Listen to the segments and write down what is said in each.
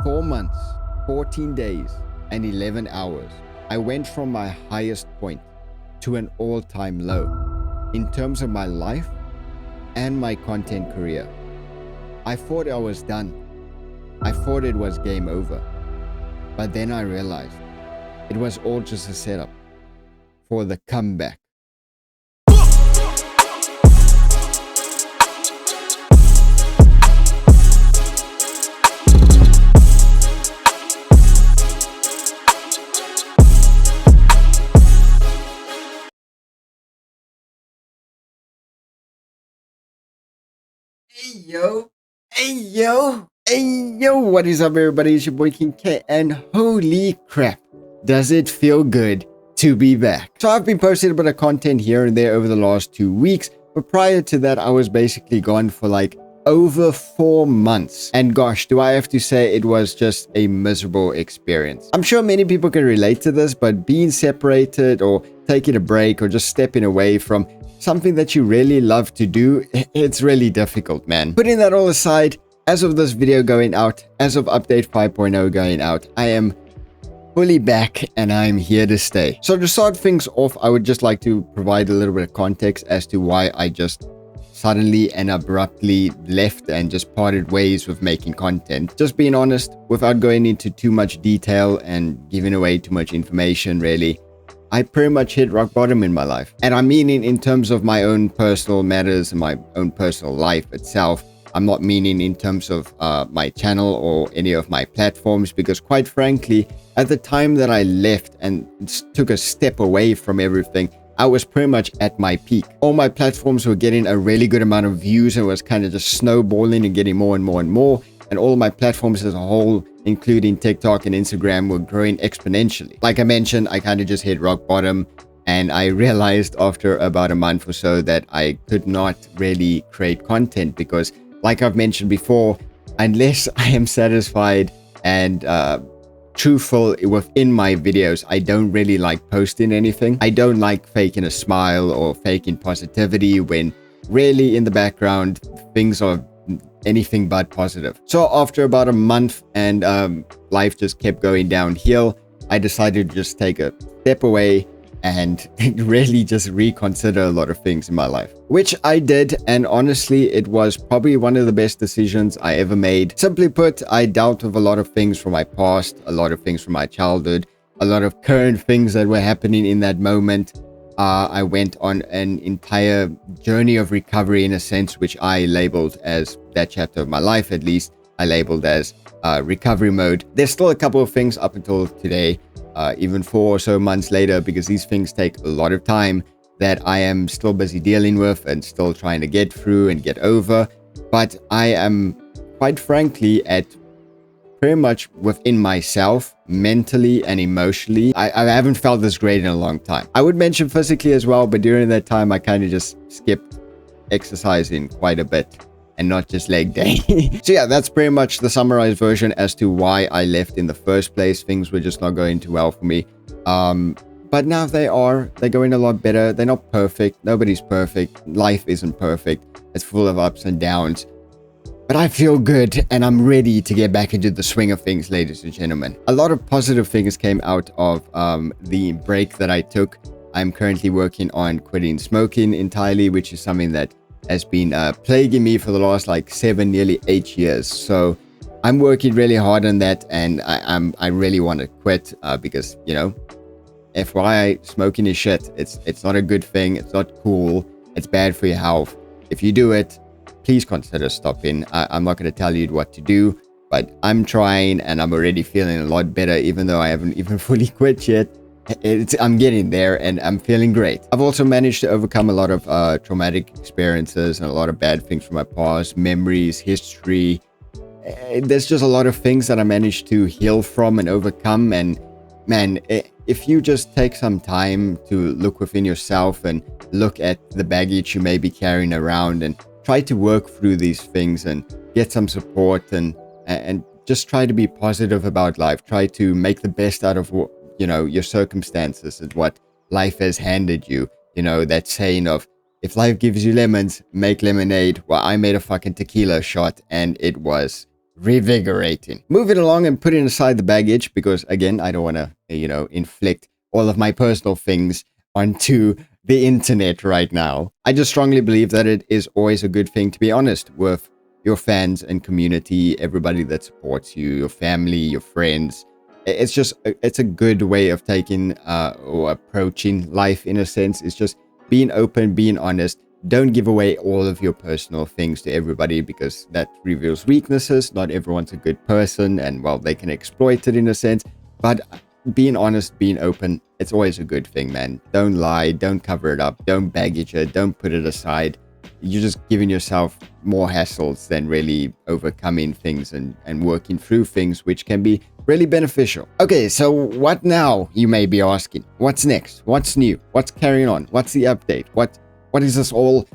4 months, 14 days, and 11 hours, I went from my highest point to an all-time low in terms of my life and my content career. I thought I was done. I thought it was game over. But then I realized it was all just a setup for the comeback. Hey yo, what is up everybody? It's your boy KingKeenan, and holy crap, does it feel good to be back. So I've been posting a bit of content here and there over the last 2 weeks, but prior to that I was basically gone for like over 4 months, and gosh, do I have to say it was just a miserable experience. I'm sure many people can relate to this, but being separated or taking a break or just stepping away from something that you really love to do, it's really difficult, man. Putting that all aside, as of this video going out, as of update 5.0 going out, I am fully back and I'm here to stay. So to start things off, I would just like to provide a little bit of context as to why I just suddenly and abruptly left and just parted ways with making content. Just being honest, without going into too much detail and giving away too much information really, I pretty much hit rock bottom in my life. And I mean in terms of my own personal matters and my own personal life itself. I'm not meaning in terms of my channel or any of my platforms, because quite frankly, at the time that I left and took a step away from everything, I was pretty much at my peak. All my platforms were getting a really good amount of views and was kind of just snowballing and getting more and more and more. And all my platforms as a whole, including TikTok and Instagram, were growing exponentially. Like I mentioned, I kind of just hit rock bottom, and I realized after about a month or so that I could not really create content because, like I've mentioned before, unless I am satisfied and truthful within my videos, I don't really like posting anything. I don't like faking a smile or faking positivity when really in the background things are anything but positive. So after about a month and life just kept going downhill, I decided to just take a step away and really just reconsider a lot of things in my life, which I did. And honestly, it was probably one of the best decisions I ever made. Simply put, I dealt with a lot of things from my past, a lot of things from my childhood, a lot of current things that were happening in that moment. I went on an entire journey of recovery in a sense, which I labeled as that chapter of my life, at least I labeled as recovery mode. There's still a couple of things up until today, even 4 or so months later, because these things take a lot of time, that I am still busy dealing with and still trying to get through and get over. But I am quite frankly at pretty much within myself, mentally and emotionally. I haven't felt this great in a long time. I would mention physically as well, but during that time I kind of just skipped exercising quite a bit and not just leg day. So yeah, that's pretty much the summarized version as to why I left in the first place. Things were just not going too well for me. But now they're going a lot better. They're not perfect. Nobody's perfect. Life isn't perfect. It's full of ups and downs. But I feel good and I'm ready to get back into the swing of things, ladies and gentlemen. A lot of positive things came out of the break that I took. I'm currently working on quitting smoking entirely, which is something that has been plaguing me for the last like 7, nearly 8 years. So I'm working really hard on that, and I really want to quit because, you know, FYI, smoking is shit. It's not a good thing. It's not cool. It's bad for your health. If you do it, please consider stopping. I'm not going to tell you what to do, but I'm trying and I'm already feeling a lot better, even though I haven't even fully quit yet. I'm getting there and I'm feeling great. I've also managed to overcome a lot of traumatic experiences and a lot of bad things from my past, memories, history. There's just a lot of things that I managed to heal from and overcome. And man, if you just take some time to look within yourself and look at the baggage you may be carrying around and try to work through these things and get some support and just try to be positive about life. Try to make the best out of what, you know, your circumstances and what life has handed you. You know, that saying of, if life gives you lemons, make lemonade. Well, I made a fucking tequila shot and it was revigorating. Moving along and putting aside the baggage, because again, I don't want to, inflict all of my personal things onto the internet right now. I just strongly believe that it is always a good thing to be honest with your fans and community, everybody that supports you, your family, your friends. It's a good way of taking or approaching life in a sense. It's just being open, being honest. Don't give away all of your personal things to everybody because that reveals weaknesses. Not everyone's a good person and, well, they can exploit it in a sense. But being honest, being open, it's always a good thing, man. Don't lie, don't cover it up, don't baggage it, don't put it aside. You're just giving yourself more hassles than really overcoming things and working through things, which can be really beneficial. Okay, so what now, you may be asking? What's next? What's new? What's carrying on? What's the update? What is this all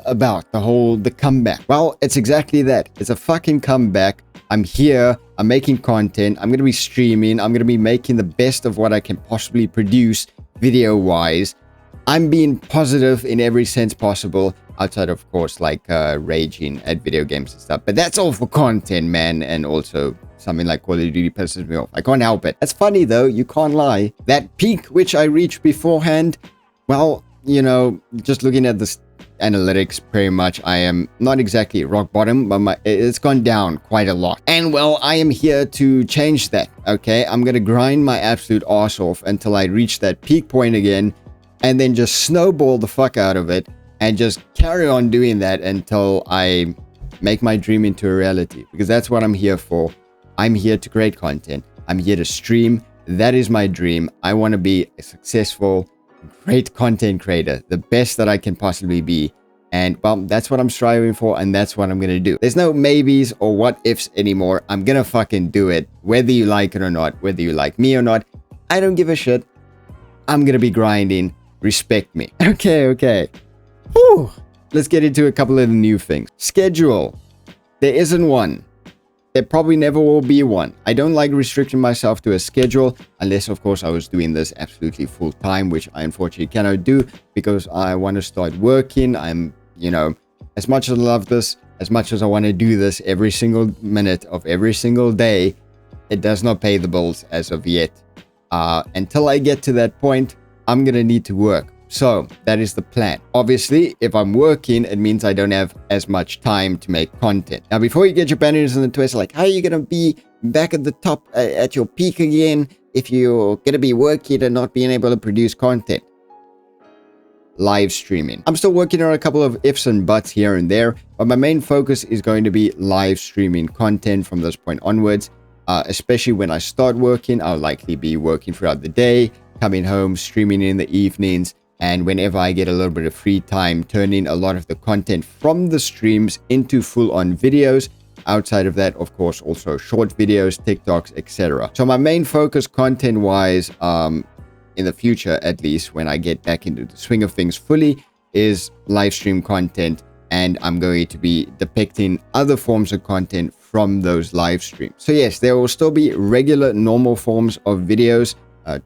about? The comeback? Well, it's exactly that. It's a fucking comeback. I'm here. I'm making content. I'm going to be streaming. I'm going to be making the best of what I can possibly produce video-wise. I'm being positive in every sense possible, outside of course like raging at video games and stuff. But that's all for content, man. And also something like Call of Duty pisses me off. I can't help it. That's funny though. You can't lie. That peak which I reached beforehand, well, just looking at the analytics, pretty much I am not exactly rock bottom, but it's gone down quite a lot. And well, I am here to change that. Okay, I'm gonna grind my absolute arse off until I reach that peak point again, and then just snowball the fuck out of it and just carry on doing that until I make my dream into a reality, because that's what I'm here for. I'm here to create content. I'm here to stream. That is my dream. I want to be a successful, great content creator, the best that I can possibly be. And well, that's what I'm striving for, and that's what I'm gonna do. There's no maybes or what ifs anymore. I'm gonna fucking do it, whether you like it or not, whether you like me or not. I don't give a shit. I'm gonna be grinding. Respect me. Okay. Whew. Let's get into a couple of the new things. Schedule. There isn't one. There probably never will be one. I don't like restricting myself to a schedule, unless of course I was doing this absolutely full time, which I unfortunately cannot do because I want to start working. I'm, as much as I love this, as much as I want to do this every single minute of every single day, it does not pay the bills as of yet. Until I get to that point, I'm going to need to work. So that is the plan. Obviously, if I'm working, it means I don't have as much time to make content. Now, before you get your panties in the twist, like, how are you going to be back at the top at your peak again if you're going to be working and not being able to produce content? Live streaming. I'm still working on a couple of ifs and buts here and there, but my main focus is going to be live streaming content from this point onwards. Especially when I start working, I'll likely be working throughout the day, coming home, streaming in the evenings, and whenever I get a little bit of free time, turning a lot of the content from the streams into full-on videos. Outside of that, of course, also short videos, TikToks, etc. So my main focus content-wise, in the future, at least, when I get back into the swing of things fully, is live stream content. And I'm going to be depicting other forms of content from those live streams. So yes, there will still be regular, normal forms of videos,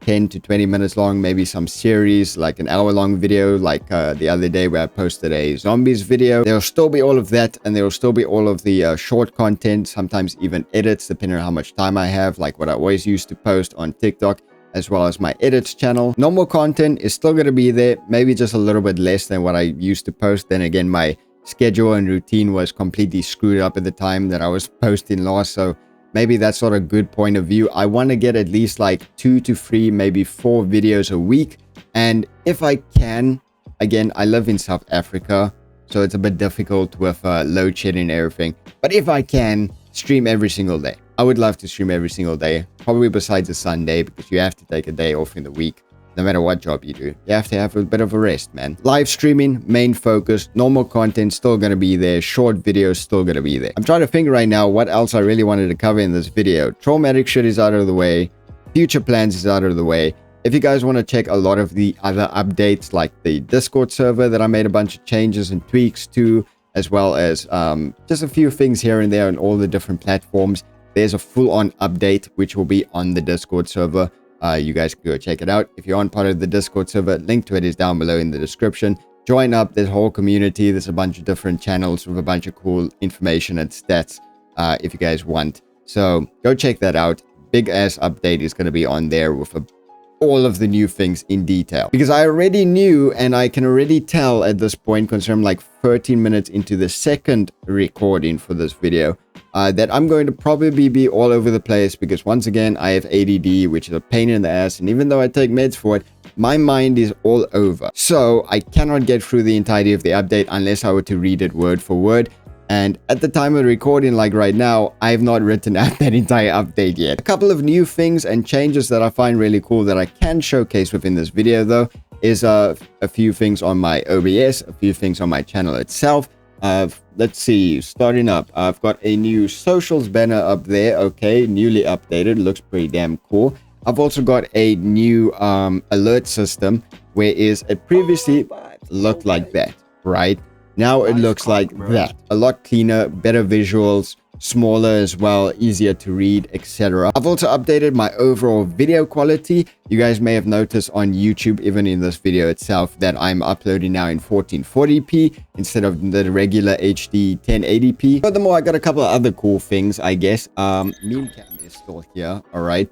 10 to 20 minutes long, maybe some series, like an hour-long video, like the other day where I posted a zombies video. There will still be all of that, and there will still be all of the short content, sometimes even edits, depending on how much time I have, like what I always used to post on TikTok, as well as my edits channel. Normal content is still going to be there, maybe just a little bit less than what I used to post. Then again, my schedule and routine was completely screwed up at the time that I was posting last, so maybe that's not a good point of view. I want to get at least like 2 to 3, maybe 4 videos a week. And if I can, again, I live in South Africa, so it's a bit difficult with load shedding and everything. But if I can, stream every single day. I would love to stream every single day, probably besides a Sunday, because you have to take a day off in the week. No matter what job you do, you have to have a bit of a rest, man. Live streaming, main focus. Normal content still going to be there. Short videos still going to be there. I'm trying to think right now what else I really wanted to cover in this video. Traumatic shit is out of the way. Future plans is out of the way. If you guys want to check a lot of the other updates, like the Discord server that I made a bunch of changes and tweaks to, as well as just a few things here and there on all the different platforms, there's a full-on update which will be on the Discord server. You guys can go check it out. If you aren't part of the Discord server, link to it is down below in the description. Join up. There's a whole community. There's a bunch of different channels with a bunch of cool information and stats if you guys want. So go check that out. Big ass update is going to be on there with all of the new things in detail, because I already knew, and I can already tell at this point, considering I'm like 13 minutes into the second recording for this video, that I'm going to probably be all over the place, because once again I have ADD, which is a pain in the ass, and even though I take meds for it, my mind is all over. So I cannot get through the entirety of the update unless I were to read it word for word. And at the time of recording, like right now, I have not written out that entire update yet. A couple of new things and changes that I find really cool that I can showcase within this video, though, is a few things on my OBS, a few things on my channel itself. Let's see, starting up, I've got a new socials banner up there. Okay, newly updated, looks pretty damn cool. I've also got a new alert system, whereas it previously looked like that, right? Now it looks like that. A lot cleaner, better visuals, smaller as well, easier to read, etc. I've also updated my overall video quality. You guys may have noticed on YouTube, even in this video itself, that I'm uploading now in 1440p instead of the regular HD 1080p. Furthermore, I got a couple of other cool things, I guess. Meme cam is still here, all right.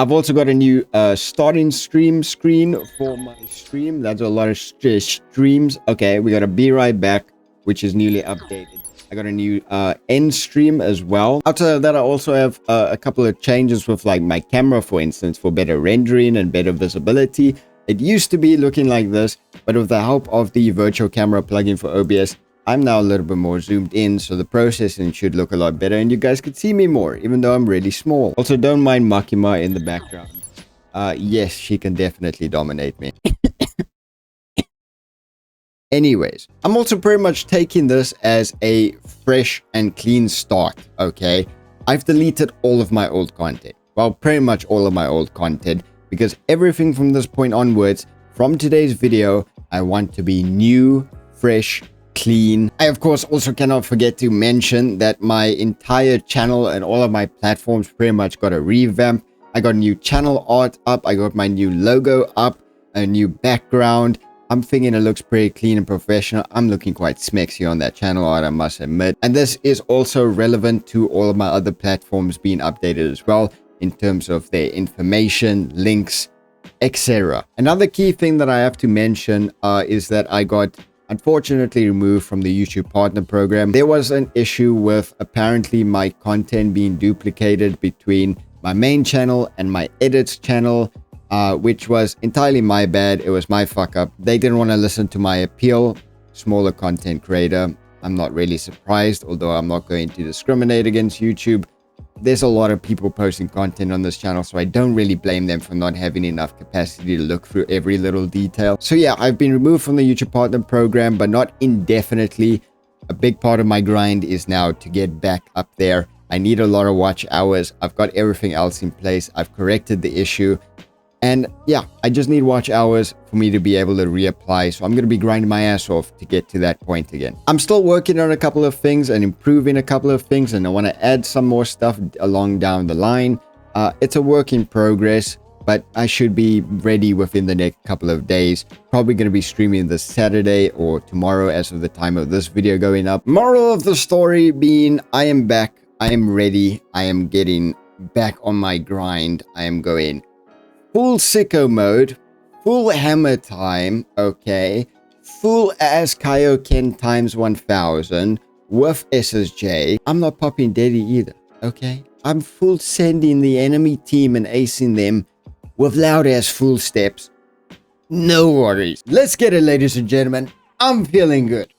I've also got a new starting stream screen for my stream. That's a lot of streams. Okay, we got a Be Right Back, which is newly updated. I got a new end stream as well. Outside of that, I also have a couple of changes with like my camera, for instance, for better rendering and better visibility. It used to be looking like this, but with the help of the virtual camera plugin for OBS, I'm now a little bit more zoomed in, so the processing should look a lot better and you guys could see me more, even though I'm really small. Also, don't mind Makima in the background. Yes, she can definitely dominate me. Anyways, I'm also pretty much taking this as a fresh and clean start, okay? I've deleted all of my old content. Well, pretty much all of my old content, because everything from this point onwards, from today's video, I want to be new, fresh, clean. I, of course, also cannot forget to mention that my entire channel and all of my platforms pretty much got a revamp. I got new channel art up. I got my new logo up, a new background. I'm thinking it looks pretty clean and professional. I'm looking quite smexy on that channel art, I must admit. And this is also relevant to all of my other platforms being updated as well, in terms of their information, links, etc. Another key thing that I have to mention is that I got unfortunately removed from the YouTube partner program. There was an issue with apparently my content being duplicated between my main channel and my edits channel, which was entirely my bad. It was my fuck up. They didn't want to listen to my appeal. Smaller content creator. I'm not really surprised, although I'm not going to discriminate against YouTube. There's a lot of people posting content on this channel, so I don't really blame them for not having enough capacity to look through every little detail. So yeah, I've been removed from the YouTube partner program, but not indefinitely. A big part of my grind is now to get back up there. I need a lot of watch hours. I've got everything else in place. I've corrected the issue. And yeah, I just need watch hours for me to be able to reapply. So I'm going to be grinding my ass off to get to that point again. I'm still working on a couple of things and improving a couple of things. And I want to add some more stuff along down the line. It's a work in progress, but I should be ready within the next couple of days. Probably going to be streaming this Saturday or tomorrow as of the time of this video going up. Moral of the story being, I am back. I am ready. I am getting back on my grind. I am going full sicko mode, full hammer time, okay, full ass Kaioken times 1000 with SSJ. I'm not popping daddy either, okay? I'm full sending the enemy team and acing them with loud ass full steps. No worries. Let's get it, ladies and gentlemen. I'm feeling good.